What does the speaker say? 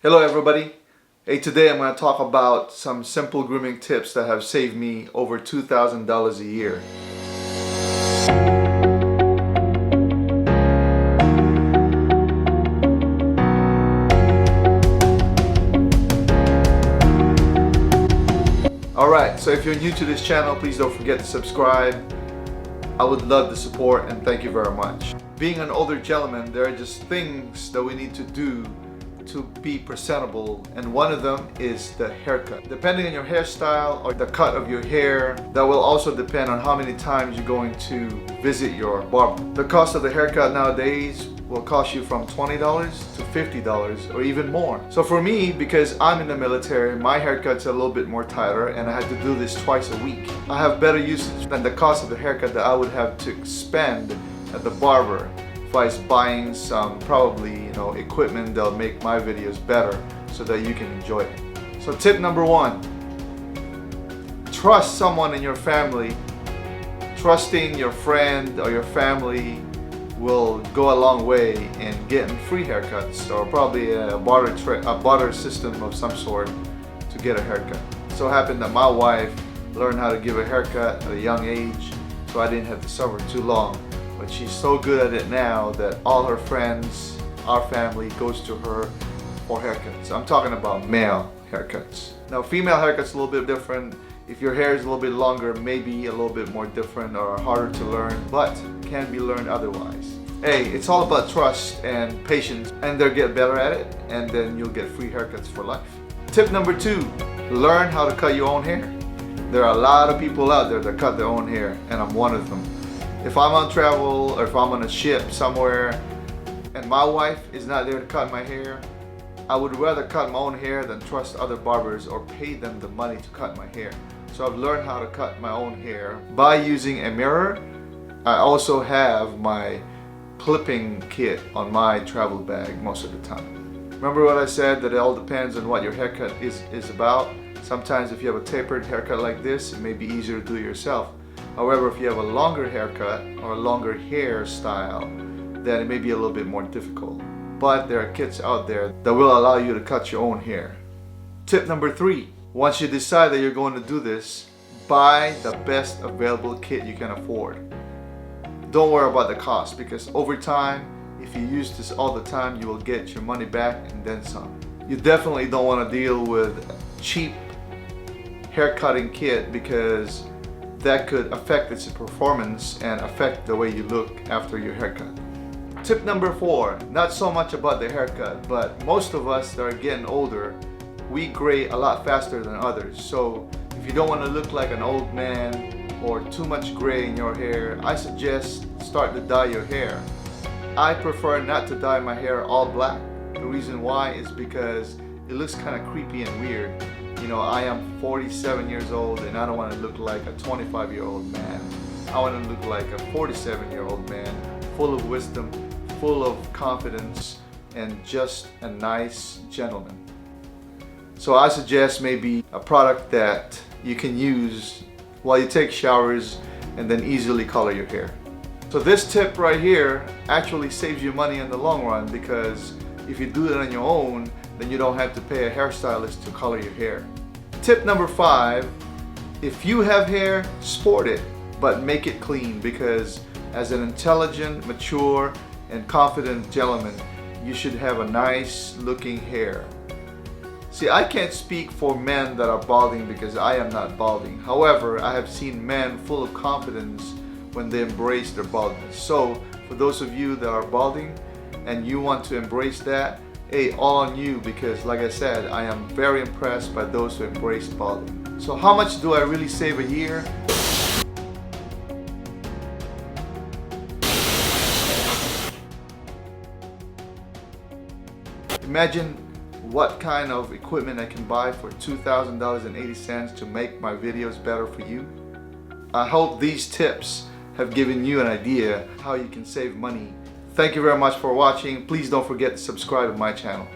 Hello everybody. Hey, today I'm going to talk about some simple grooming tips that have saved me over $2,000 a year. Alright, so if you're new to this channel, please don't forget to subscribe. I would love the support and thank you very much. Being an older gentleman, there are just things that we need to do to be presentable, and one of them is the haircut. Depending on your hairstyle or the cut of your hair, that will also depend on how many times you're going to visit your barber. The cost of the haircut nowadays will cost you from $20 to $50 or even more. So for me, because I'm in the military, my haircut's a little bit more tighter and I had to do this twice a week. I have better usage than the cost of the haircut that I would have to spend at the barber if I was buying some probably equipment that'll make my videos better so that you can enjoy it. So tip number one, trust someone in your family. Trusting your friend or your family will go a long way in getting free haircuts, or probably a barter system of some sort to get a haircut. It so happened that my wife learned how to give a haircut at a young age, so I didn't have to suffer too long. But she's so good at it now that all her friends, our family, goes to her for haircuts. I'm talking about male haircuts. Now female haircuts a little bit different. If your hair is a little bit longer, maybe a little bit more different or harder to learn, but can be learned otherwise. Hey, it's all about trust and patience, and they'll get better at it, and then you'll get free haircuts for life. Tip number two, learn how to cut your own hair. There are a lot of people out there that cut their own hair, and I'm one of them. If I'm on travel or if I'm on a ship somewhere and my wife is not there to cut my hair, I would rather cut my own hair than trust other barbers or pay them the money to cut my hair. So I've learned how to cut my own hair by using a mirror. I also have my clipping kit on my travel bag most of the time. Remember what I said, that it all depends on what your haircut is about. Sometimes if you have a tapered haircut like this, it may be easier to do yourself. However, if you have a longer haircut or a longer hairstyle, then it may be a little bit more difficult. But there are kits out there that will allow you to cut your own hair. Tip number three, once you decide that you're going to do this, buy the best available kit you can afford. Don't worry about the cost, because over time, if you use this all the time, you will get your money back and then some. You definitely don't want to deal with a cheap hair cutting kit, because that could affect its performance and affect the way you look after your haircut. Tip number four, not so much about the haircut, but most of us that are getting older, we gray a lot faster than others. So if you don't want to look like an old man or too much gray in your hair, I suggest start to dye your hair. I prefer not to dye my hair all black. The reason why is because it looks kind of creepy and weird. I am 47 years old and I don't want to look like a 25-year-old man. I want to look like a 47-year-old man, full of wisdom, full of confidence, and just a nice gentleman. So I suggest maybe a product that you can use while you take showers and then easily color your hair. So this tip right here actually saves you money in the long run, because if you do it on your own, then you don't have to pay a hairstylist to color your hair. Tip number five, if you have hair, sport it, but make it clean, because as an intelligent, mature, and confident gentleman, you should have a nice looking hair. See, I can't speak for men that are balding because I am not balding. However, I have seen men full of confidence when they embrace their baldness. So for those of you that are balding and you want to embrace that, hey, all on you, because like I said, I am very impressed by those who embrace balding. So how much do I really save a year? Imagine what kind of equipment I can buy for $2,000.80 to make my videos better for you. I hope these tips have given you an idea how you can save money. Thank you very much for watching. Please don't forget to subscribe to my channel.